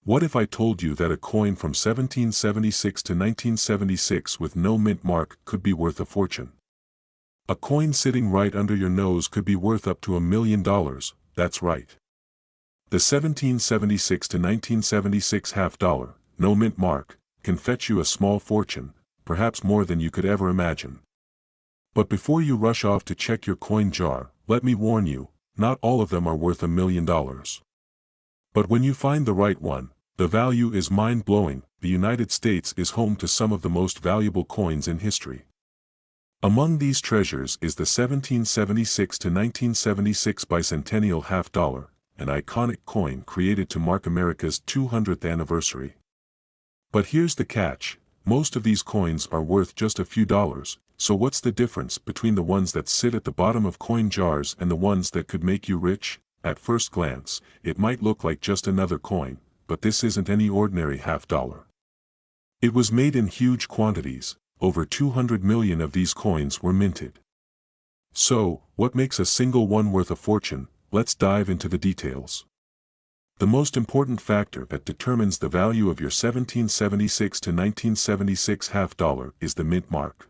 What if I told you that a coin from 1776 to 1976 with no mint mark could be worth a fortune? A coin sitting right under your nose could be worth up to $1 million, that's right. The 1776 to 1976 half-dollar, no mint mark, can fetch you a small fortune, perhaps more than you could ever imagine. But before you rush off to check your coin jar, let me warn you, not all of them are worth $1 million. But when you find the right one, the value is mind-blowing. The United States is home to some of the most valuable coins in history. Among these treasures is the 1776 to 1976 bicentennial half-dollar, an iconic coin created to mark America's 200th anniversary. But here's the catch, most of these coins are worth just a few dollars, so what's the difference between the ones that sit at the bottom of coin jars and the ones that could make you rich? At first glance, it might look like just another coin, but this isn't any ordinary half-dollar. It was made in huge quantities, over 200 million of these coins were minted. So, what makes a single one worth a fortune? Let's dive into the details. The most important factor that determines the value of your 1776 to 1976 half-dollar is the mint mark.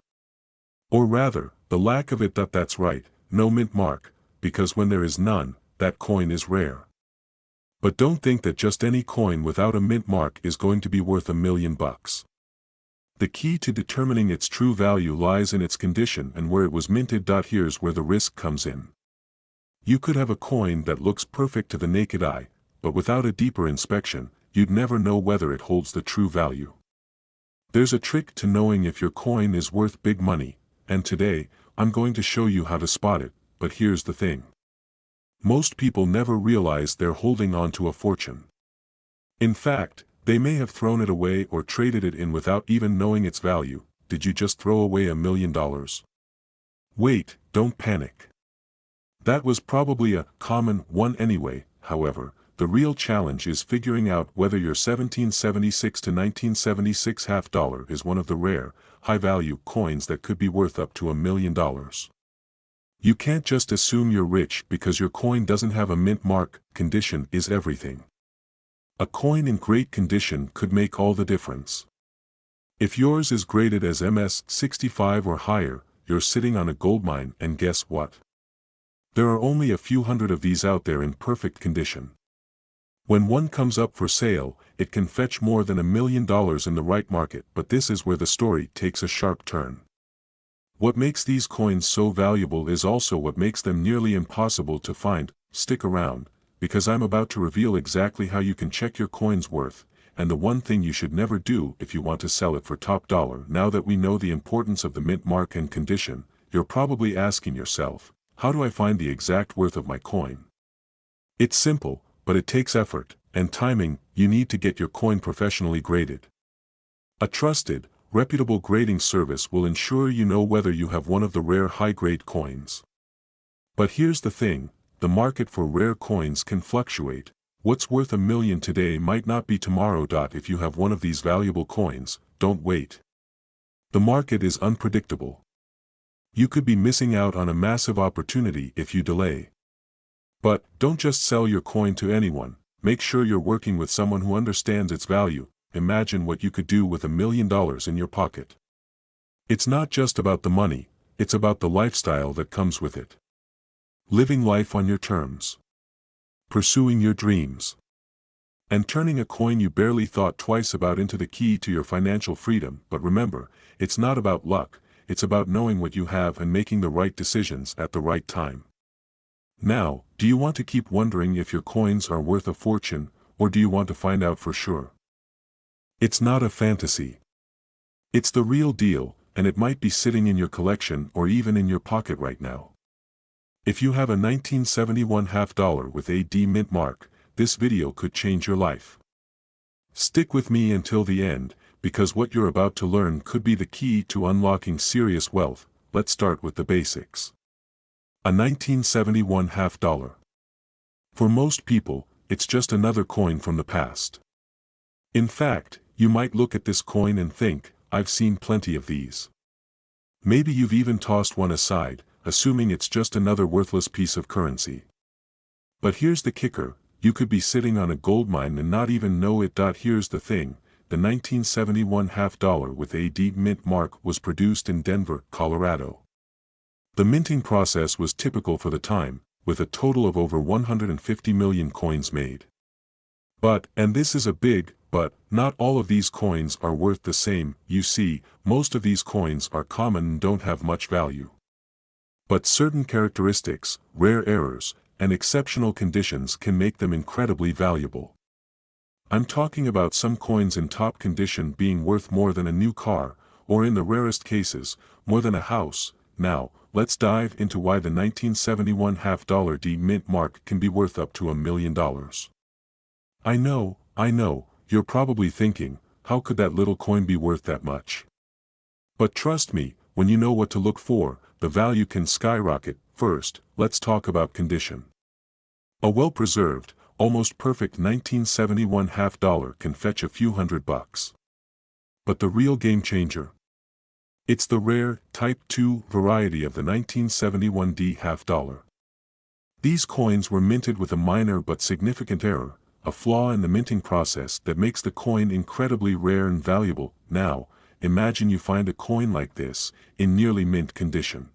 Or rather, the lack of it. That's right, no mint mark, because when there is none, that coin is rare. But don't think that just any coin without a mint mark is going to be worth $1 million. The key to determining its true value lies in its condition and where it was minted. Here's where the risk comes in. You could have a coin that looks perfect to the naked eye, but without a deeper inspection, you'd never know whether it holds the true value. There's a trick to knowing if your coin is worth big money, and today, I'm going to show you how to spot it. But here's the thing. Most people never realize they're holding on to a fortune. In fact, they may have thrown it away or traded it in without even knowing its value. Did you just throw away $1 million? Wait, don't panic. That was probably a common one anyway. However, the real challenge is figuring out whether your 1776 to 1976 half-dollar is one of the rare, high-value coins that could be worth up to $1 million. You can't just assume you're rich because your coin doesn't have a mint mark. Condition is everything. A coin in great condition could make all the difference. If yours is graded as MS 65 or higher, you're sitting on a goldmine. And guess what? There are only a few hundred of these out there in perfect condition. When one comes up for sale, it can fetch more than $1 million in the right market. But this is where the story takes a sharp turn. What makes these coins so valuable is also what makes them nearly impossible to find. Stick around, because I'm about to reveal exactly how you can check your coin's worth, and the one thing you should never do if you want to sell it for top dollar. Now that we know the importance of the mint mark and condition, you're probably asking yourself, how do I find the exact worth of my coin? It's simple, but it takes effort and timing. You need to get your coin professionally graded. A trusted, reputable grading service will ensure you know whether you have one of the rare high-grade coins. But here's the thing, the market for rare coins can fluctuate. What's worth $1 million today might not be tomorrow. If you have one of these valuable coins, don't wait. The market is unpredictable. You could be missing out on a massive opportunity if you delay. But don't just sell your coin to anyone. Make sure you're working with someone who understands its value. Imagine what you could do with $1 million in your pocket. It's not just about the money, it's about the lifestyle that comes with it. Living life on your terms. Pursuing your dreams. And turning a coin you barely thought twice about into the key to your financial freedom. But remember, it's not about luck, it's about knowing what you have and making the right decisions at the right time. Now, do you want to keep wondering if your coins are worth a fortune, or do you want to find out for sure? It's not a fantasy. It's the real deal, and it might be sitting in your collection or even in your pocket right now. If you have a 1971 half-dollar with a D mint mark, this video could change your life. Stick with me until the end, because what you're about to learn could be the key to unlocking serious wealth. Let's start with the basics. A 1971 half-dollar. For most people, it's just another coin from the past. In fact, you might look at this coin and think, I've seen plenty of these. Maybe you've even tossed one aside, assuming it's just another worthless piece of currency. But here's the kicker, you could be sitting on a gold mine and not even know it. Here's the thing, the 1971 half dollar with a D mint mark was produced in Denver, Colorado. The minting process was typical for the time, with a total of over 150 million coins made. But, and this is a big but, not all of these coins are worth the same. You see, most of these coins are common and don't have much value. But certain characteristics, rare errors, and exceptional conditions can make them incredibly valuable. I'm talking about some coins in top condition being worth more than a new car, or in the rarest cases, more than a house. Now, let's dive into why the 1971 half dollar D mint mark can be worth up to $1 million. I know, you're probably thinking, how could that little coin be worth that much? But trust me, when you know what to look for, the value can skyrocket. First, let's talk about condition. A well-preserved, almost perfect 1971 half dollar can fetch a few $100. But the real game changer? It's the rare, Type 2 variety of the 1971 D half dollar. These coins were minted with a minor but significant error, a flaw in the minting process that makes the coin incredibly rare and valuable. Now, imagine you find a coin like this, in nearly mint condition.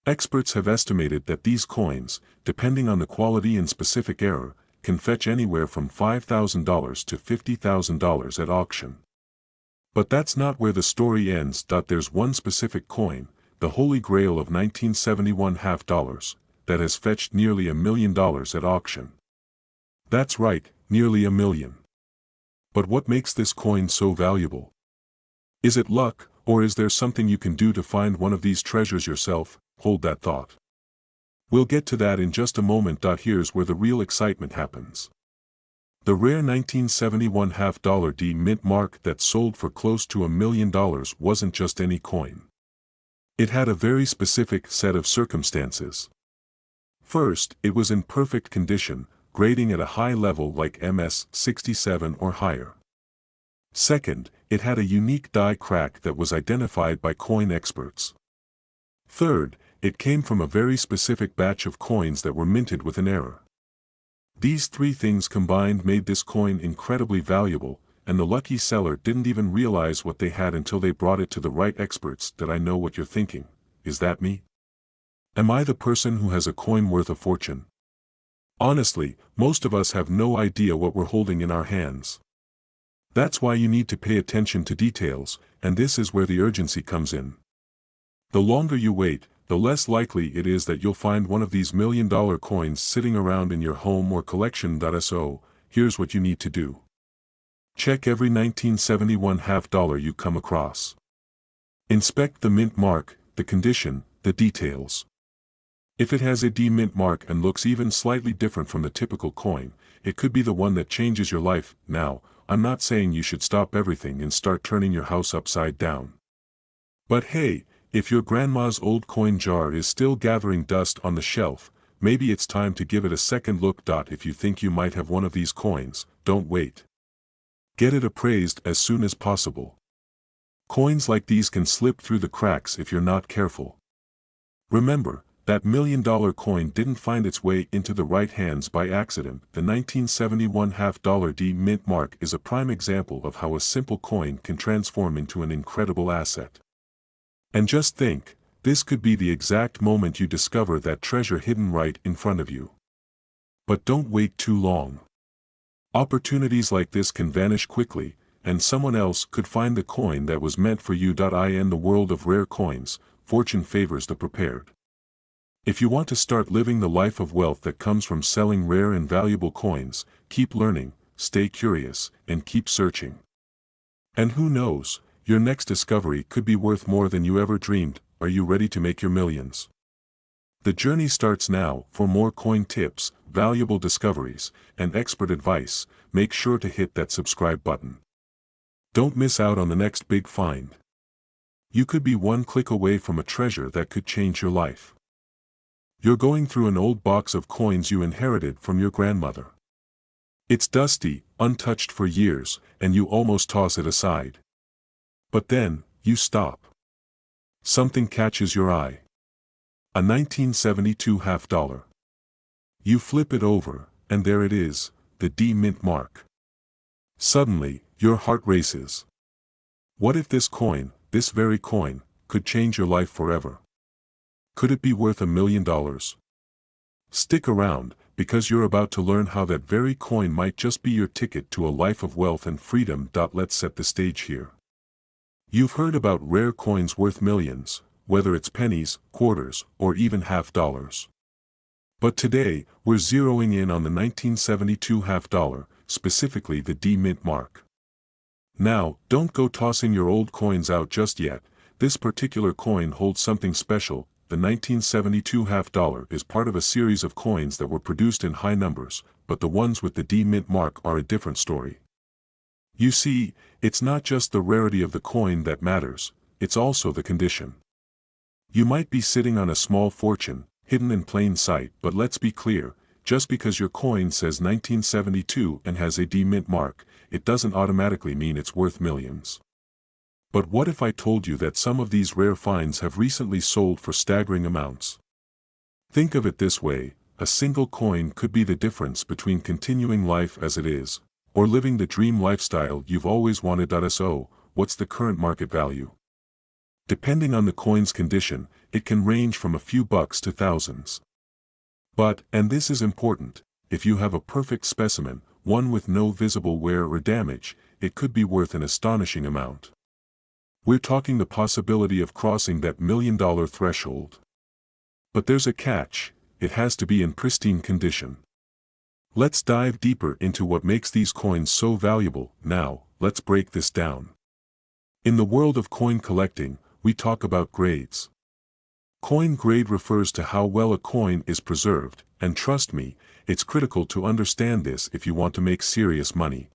Experts have estimated that these coins, depending on the quality and specific error, can fetch anywhere from $5,000 to $50,000 at auction. But that's not where the story ends. There's one specific coin, the Holy Grail of 1971 half dollars, that has fetched nearly $1 million at auction. That's right, nearly $1 million. But what makes this coin so valuable? Is it luck, or is there something you can do to find one of these treasures yourself? Hold that thought. We'll get to that in just a moment. Here's where the real excitement happens. The rare 1971 half dollar D mint mark that sold for close to $1 million wasn't just any coin. It had a very specific set of circumstances. First, it was in perfect condition, grading at a high level like MS 67 or higher. Second, it had a unique die crack that was identified by coin experts. Third, it came from a very specific batch of coins that were minted with an error. These three things combined made this coin incredibly valuable, and the lucky seller didn't even realize what they had until they brought it to the right experts. I know what you're thinking. Is that me? Am I the person who has a coin worth a fortune? Honestly, most of us have no idea what we're holding in our hands. That's why you need to pay attention to details, and this is where the urgency comes in. The longer you wait, the less likely it is that you'll find one of these $1 million coins sitting around in your home or collection. So, here's what you need to do. Check every 1971 half dollar you come across. Inspect the mint mark, the condition, the details. If it has a D mint mark and looks even slightly different from the typical coin, it could be the one that changes your life. Now, I'm not saying you should stop everything and start turning your house upside down. But hey, if your grandma's old coin jar is still gathering dust on the shelf, maybe it's time to give it a second look. If you think you might have one of these coins, don't wait. Get it appraised as soon as possible. Coins like these can slip through the cracks if you're not careful. Remember, that $1 million coin didn't find its way into the right hands by accident. The 1971 half dollar D mint mark is a prime example of how a simple coin can transform into an incredible asset. And just think, this could be the exact moment you discover that treasure hidden right in front of you. But don't wait too long. Opportunities like this can vanish quickly, and someone else could find the coin that was meant for you. In the world of rare coins, fortune favors the prepared. If you want to start living the life of wealth that comes from selling rare and valuable coins, keep learning, stay curious, and keep searching. And who knows, your next discovery could be worth more than you ever dreamed. Are you ready to make your millions? The journey starts now. For more coin tips, valuable discoveries, and expert advice, make sure to hit that subscribe button. Don't miss out on the next big find. You could be one click away from a treasure that could change your life. You're going through an old box of coins you inherited from your grandmother. It's dusty, untouched for years, and you almost toss it aside. But then, you stop. Something catches your eye. A 1972 half dollar. You flip it over, And there it is, the D mint mark. Suddenly, your heart races. What if this coin, this very coin, could change your life forever? Could it be worth $1 million? Stick around, because you're about to learn how that very coin might just be your ticket to a life of wealth and freedom. Let's set the stage here. You've heard about rare coins worth millions, whether it's pennies, quarters, or even half dollars. But today, we're zeroing in on the 1972 half dollar, specifically the D mint mark. Now, don't go tossing your old coins out just yet. This particular coin holds something special. The 1972 half dollar is part of a series of coins that were produced in high numbers, but the ones with the D mint mark are a different story. You see, it's not just the rarity of the coin that matters, it's also the condition. You might be sitting on a small fortune, hidden in plain sight, but let's be clear, just because your coin says 1972 and has a D mint mark, it doesn't automatically mean it's worth millions. But what if I told you that some of these rare finds have recently sold for staggering amounts? Think of it this way, a single coin could be the difference between continuing life as it is, or living the dream lifestyle you've always wanted. So, what's the current market value? Depending on the coin's condition, it can range from a few bucks to thousands. But, and this is important, if you have a perfect specimen, one with no visible wear or damage, it could be worth an astonishing amount. We're talking the possibility of crossing that $1 million threshold. But there's a catch, it has to be in pristine condition. Let's dive deeper into what makes these coins so valuable. Now, let's break this down. In the world of coin collecting, we talk about grades. Coin grade refers to how well a coin is preserved, and trust me, it's critical to understand this if you want to make serious money.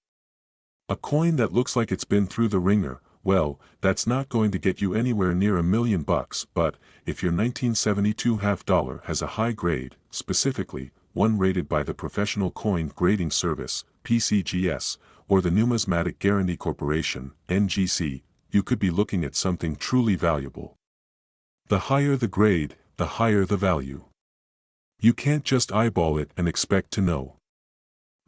A coin that looks like it's been through the ringer, well, that's not going to get you anywhere near $1 million, but if your 1972 half dollar has a high grade, specifically, one rated by the Professional Coin Grading Service, PCGS, or the Numismatic Guarantee Corporation, NGC, you could be looking at something truly valuable. The higher the grade, the higher the value. You can't just eyeball it and expect to know.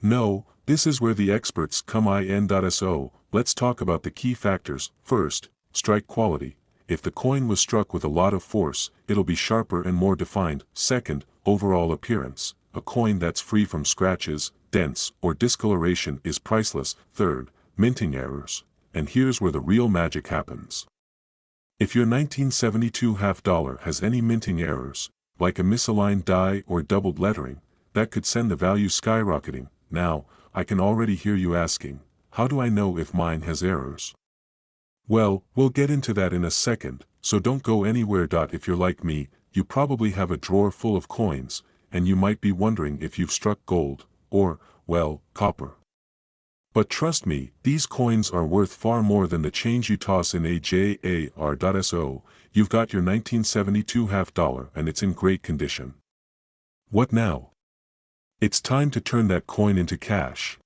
No, this is where the experts come in. So, let's talk about the key factors. First, strike quality. If the coin was struck with a lot of force, it'll be sharper and more defined. Second, overall appearance. A coin that's free from scratches, dents, or discoloration is priceless. Third, minting errors. And here's where the real magic happens. If your 1972 half dollar has any minting errors, like a misaligned die or doubled lettering, that could send the value skyrocketing. Now, I can already hear you asking, how do I know if mine has errors? Well, we'll get into that in a second, so don't go anywhere. If you're like me, you probably have a drawer full of coins, and you might be wondering if you've struck gold, or, well, copper. But trust me, these coins are worth far more than the change you toss in a jar. So, you've got your 1972 half dollar and it's in great condition. What now? It's time to turn that coin into cash.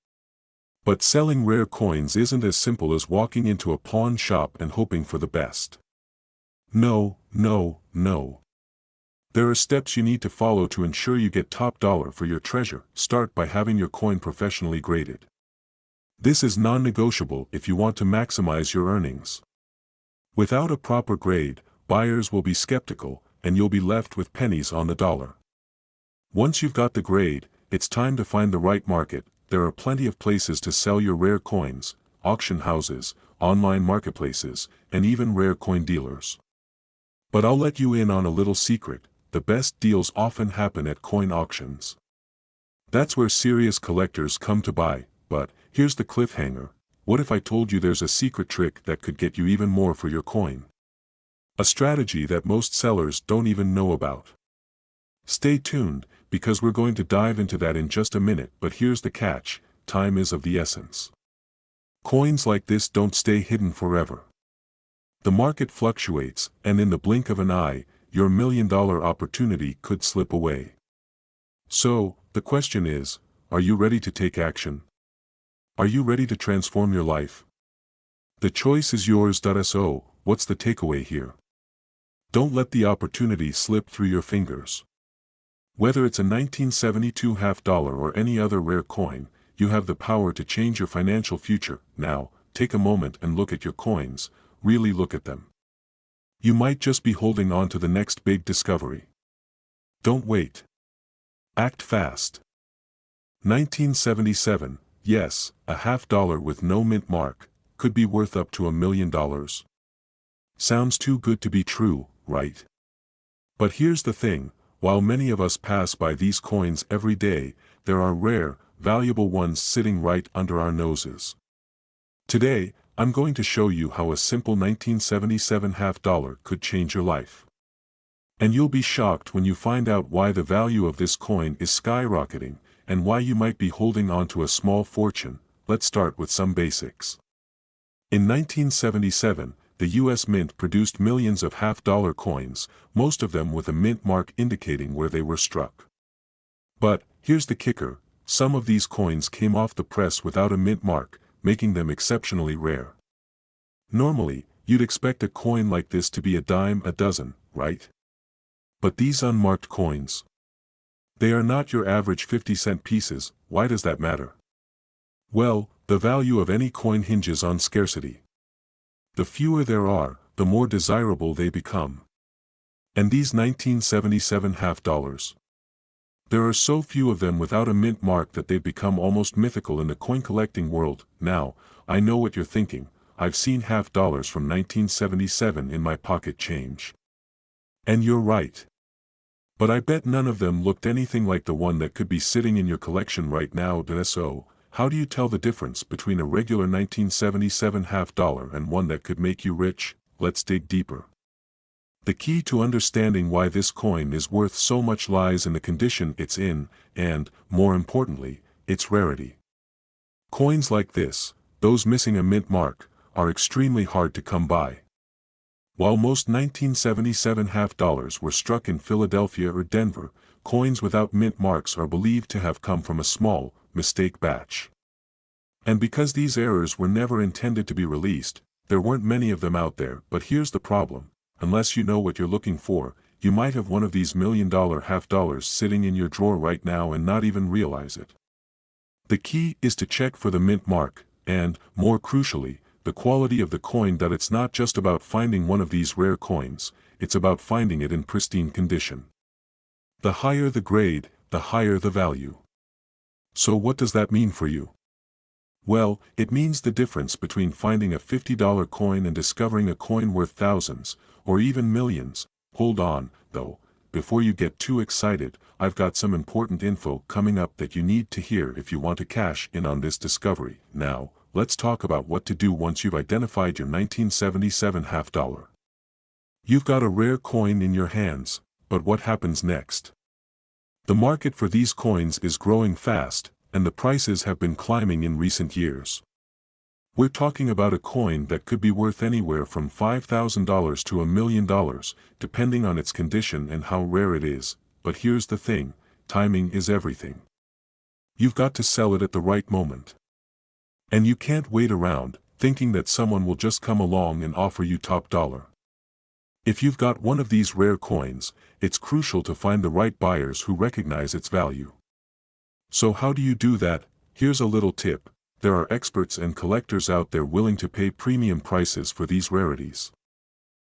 But selling rare coins isn't as simple as walking into a pawn shop and hoping for the best. No, no, no. There are steps you need to follow to ensure you get top dollar for your treasure. Start by having your coin professionally graded. This is non-negotiable if you want to maximize your earnings. Without a proper grade, buyers will be skeptical, and you'll be left with pennies on the dollar. Once you've got the grade, it's time to find the right market. There are plenty of places to sell your rare coins: auction houses, online marketplaces, and even rare coin dealers. But I'll let you in on a little secret: the best deals often happen at coin auctions. That's where serious collectors come to buy. But here's the cliffhanger: what if I told you there's a secret trick that could get you even more for your coin? A strategy that most sellers don't even know about. Stay tuned, because we're going to dive into that in just a minute. But here's the catch: time is of the essence. Coins like this don't stay hidden forever. The market fluctuates, and in the blink of an eye, your $1 million opportunity could slip away. So, the question is, are you ready to take action? Are you ready to transform your life? The choice is yours. So, what's the takeaway here? Don't let the opportunity slip through your fingers. Whether it's a 1972 half dollar or any other rare coin, you have the power to change your financial future. Now, take a moment and look at your coins, really look at them. You might just be holding on to the next big discovery. Don't wait. Act fast. 1977, yes, a half dollar with no mint mark, could be worth up to $1 million. Sounds too good to be true, right? But here's the thing, while many of us pass by these coins every day, there are rare, valuable ones sitting right under our noses. Today, I'm going to show you how a simple 1977 half dollar could change your life. And you'll be shocked when you find out why the value of this coin is skyrocketing, and why you might be holding on to a small fortune. Let's start with some basics. In 1977, the U.S. Mint produced millions of half-dollar coins, most of them with a mint mark indicating where they were struck. But, here's the kicker, some of these coins came off the press without a mint mark, making them exceptionally rare. Normally, you'd expect a coin like this to be a dime a dozen, right? But these unmarked coins, they are not your average 50-cent pieces. Why does that matter? Well, the value of any coin hinges on scarcity. The fewer there are, the more desirable they become. And these 1977 half dollars, there are so few of them without a mint mark that they've become almost mythical in the coin collecting world. Now, I know what you're thinking, I've seen half dollars from 1977 in my pocket change. And you're right. But I bet none of them looked anything like the one that could be sitting in your collection right now. So, how do you tell the difference between a regular 1977 half dollar and one that could make you rich? Let's dig deeper. The key to understanding why this coin is worth so much lies in the condition it's in, and, more importantly, its rarity. Coins like this, those missing a mint mark, are extremely hard to come by. While most 1977 half dollars were struck in Philadelphia or Denver, coins without mint marks are believed to have come from a small, mistake batch. And because these errors were never intended to be released, there weren't many of them out there. But here's the problem, unless you know what you're looking for, you might have one of these $1 million half dollars sitting in your drawer right now and not even realize it. The key is to check for the mint mark, and, more crucially, the quality of the coin. That it's not just about finding one of these rare coins, it's about finding it in pristine condition. The higher the grade, the higher the value. So what does that mean for you? Well, it means the difference between finding a $50 coin and discovering a coin worth thousands, or even millions. Hold on, though, before you get too excited, I've got some important info coming up that you need to hear if you want to cash in on this discovery. Now, let's talk about what to do once you've identified your 1977 half dollar. You've got a rare coin in your hands, but what happens next? The market for these coins is growing fast, and the prices have been climbing in recent years. We're talking about a coin that could be worth anywhere from $5,000 to $1 million, depending on its condition and how rare it is. But here's the thing, timing is everything. You've got to sell it at the right moment. And you can't wait around, thinking that someone will just come along and offer you top dollar. If you've got one of these rare coins, it's crucial to find the right buyers who recognize its value. So how do you do that? Here's a little tip. There are experts and collectors out there willing to pay premium prices for these rarities.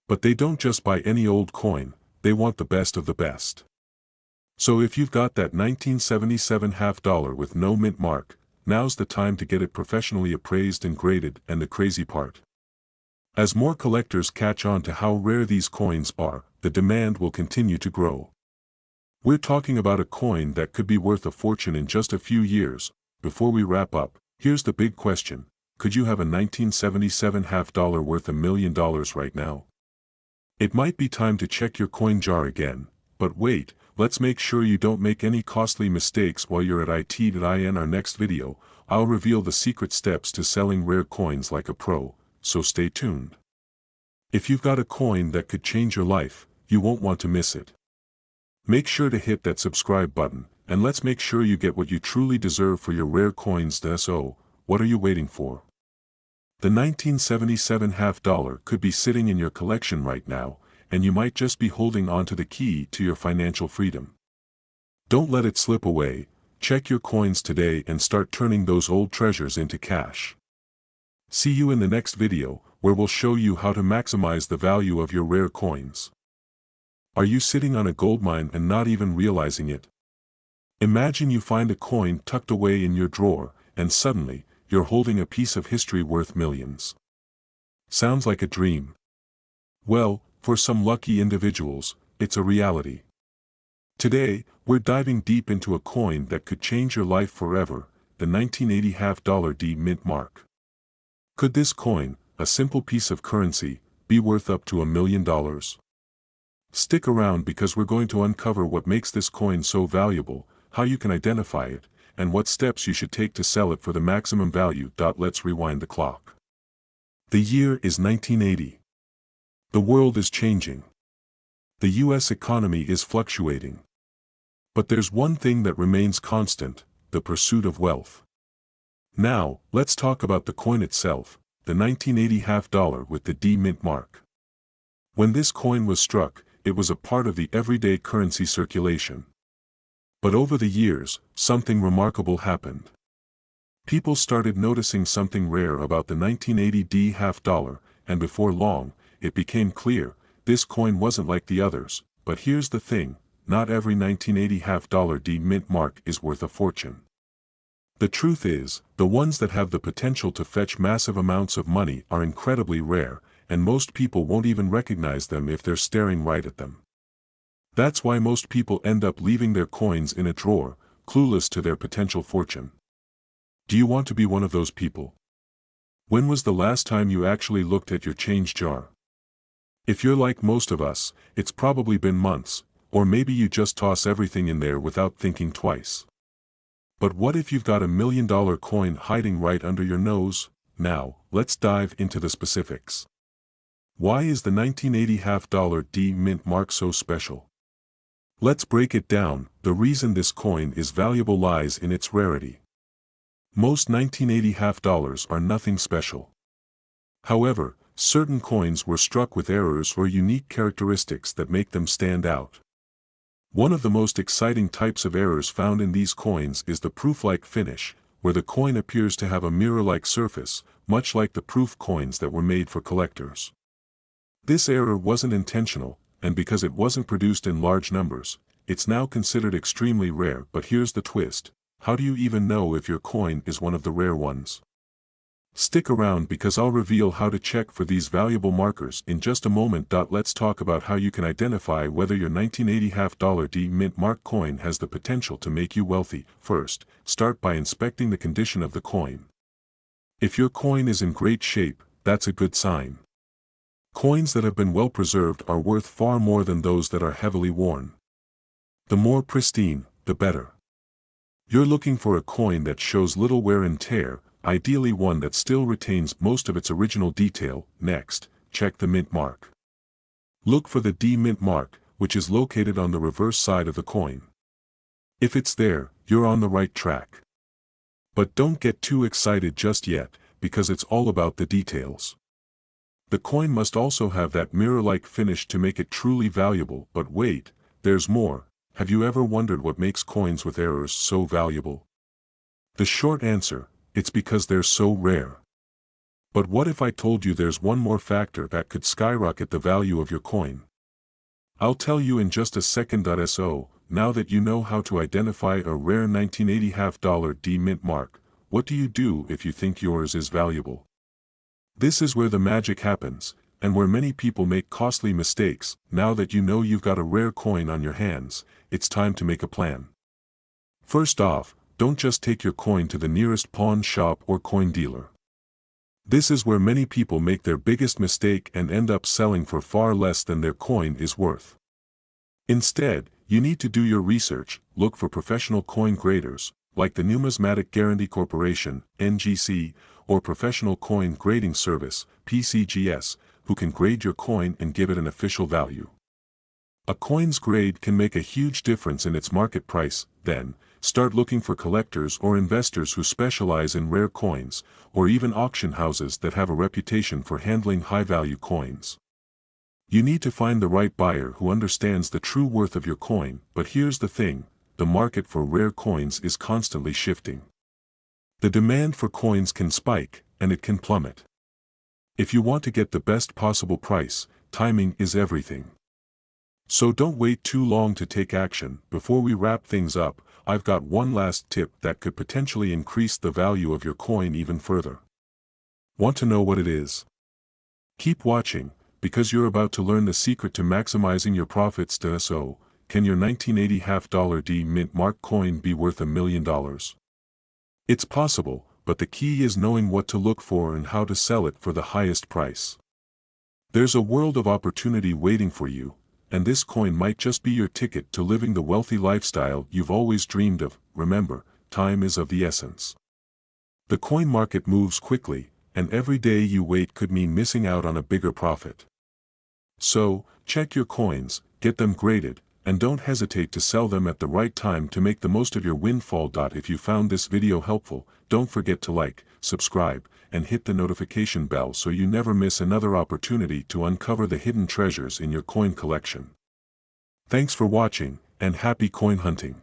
But they don't just buy any old coin, they want the best of the best. So if you've got that 1977 half dollar with no mint mark, now's the time to get it professionally appraised and graded. And the crazy part, as more collectors catch on to how rare these coins are, the demand will continue to grow. We're talking about a coin that could be worth a fortune in just a few years. Before we wrap up, here's the big question, could you have a 1977 half dollar worth $1 million right now? It might be time to check your coin jar again, but wait, let's make sure you don't make any costly mistakes while you're at it.in. Our next video, I'll reveal the secret steps to selling rare coins like a pro, so stay tuned. If you've got a coin that could change your life, you won't want to miss it. Make sure to hit that subscribe button, and let's make sure you get what you truly deserve for your rare coins. So, what are you waiting for? The 1977 half dollar could be sitting in your collection right now, and you might just be holding on to the key to your financial freedom. Don't let it slip away. Check your coins today and start turning those old treasures into cash. See you in the next video, where we'll show you how to maximize the value of your rare coins. Are you sitting on a goldmine and not even realizing it? Imagine you find a coin tucked away in your drawer, and suddenly, you're holding a piece of history worth millions. Sounds like a dream? Well, for some lucky individuals, it's a reality. Today, we're diving deep into a coin that could change your life forever, the 1980 half-dollar D mint mark. Could this coin, a simple piece of currency, be worth up to $1 million? Stick around because we're going to uncover what makes this coin so valuable, how you can identify it, and what steps you should take to sell it for the maximum value. Let's rewind the clock. The year is 1980. The world is changing. The US economy is fluctuating. But there's one thing that remains constant: the pursuit of wealth. Now, let's talk about the coin itself, the 1980 half-dollar with the D mint mark. When this coin was struck, it was a part of the everyday currency circulation. But over the years, something remarkable happened. People started noticing something rare about the 1980 D half-dollar, and before long, it became clear, this coin wasn't like the others. But here's the thing, not every 1980 half-dollar D mint mark is worth a fortune. The truth is, the ones that have the potential to fetch massive amounts of money are incredibly rare, and most people won't even recognize them if they're staring right at them. That's why most people end up leaving their coins in a drawer, clueless to their potential fortune. Do you want to be one of those people? When was the last time you actually looked at your change jar? If you're like most of us, it's probably been months, or maybe you just toss everything in there without thinking twice. But what if you've got $1 million coin hiding right under your nose? Now, let's dive into the specifics. Why is the 1980 half-dollar D mint mark so special? Let's break it down. The reason this coin is valuable lies in its rarity. Most 1980 half-dollars are nothing special. However, certain coins were struck with errors or unique characteristics that make them stand out. One of the most exciting types of errors found in these coins is the prooflike finish, where the coin appears to have a mirror-like surface, much like the proof coins that were made for collectors. This error wasn't intentional, and because it wasn't produced in large numbers, it's now considered extremely rare. But here's the twist: how do you even know if your coin is one of the rare ones? Stick around because I'll reveal how to check for these valuable markers in just a moment. Let's talk about how you can identify whether your 1980 half-dollar D mint mark coin has the potential to make you wealthy. First, start by inspecting the condition of the coin. If your coin is in great shape, that's a good sign. Coins that have been well preserved are worth far more than those that are heavily worn. The more pristine, the better. You're looking for a coin that shows little wear and tear, ideally one that still retains most of its original detail. Next, check the mint mark. Look for the D mint mark, which is located on the reverse side of the coin. If it's there, you're on the right track. But don't get too excited just yet, because it's all about the details. The coin must also have that mirror-like finish to make it truly valuable. But wait, there's more. Have you ever wondered what makes coins with errors so valuable? The short answer: it's because they're so rare. But what if I told you there's one more factor that could skyrocket the value of your coin? I'll tell you in just a second. So, now that you know how to identify a rare 1980 half-dollar D mint mark, what do you do if you think yours is valuable? This is where the magic happens, and where many people make costly mistakes. Now that you know you've got a rare coin on your hands, it's time to make a plan. First off, don't just take your coin to the nearest pawn shop or coin dealer. This is where many people make their biggest mistake and end up selling for far less than their coin is worth. Instead, you need to do your research. Look for professional coin graders, like the Numismatic Guarantee Corporation, NGC, or Professional Coin Grading Service, PCGS, who can grade your coin and give it an official value. A coin's grade can make a huge difference in its market price. Then, start looking for collectors or investors who specialize in rare coins, or even auction houses that have a reputation for handling high-value coins. You need to find the right buyer who understands the true worth of your coin. But here's the thing: the market for rare coins is constantly shifting. The demand for coins can spike, and it can plummet. If you want to get the best possible price, timing is everything. So don't wait too long to take action. Before we wrap things up, I've got one last tip that could potentially increase the value of your coin even further. Want to know what it is? Keep watching, because you're about to learn the secret to maximizing your profits. So, can your 1980 half-dollar D mint mark coin be worth $1 million? It's possible, but the key is knowing what to look for and how to sell it for the highest price. There's a world of opportunity waiting for you, and this coin might just be your ticket to living the wealthy lifestyle you've always dreamed of. Remember, time is of the essence. The coin market moves quickly, and every day you wait could mean missing out on a bigger profit. So, check your coins, get them graded, and don't hesitate to sell them at the right time to make the most of your windfall. If you found this video helpful, don't forget to like, subscribe, and hit the notification bell so you never miss another opportunity to uncover the hidden treasures in your coin collection. Thanks for watching, and happy coin hunting!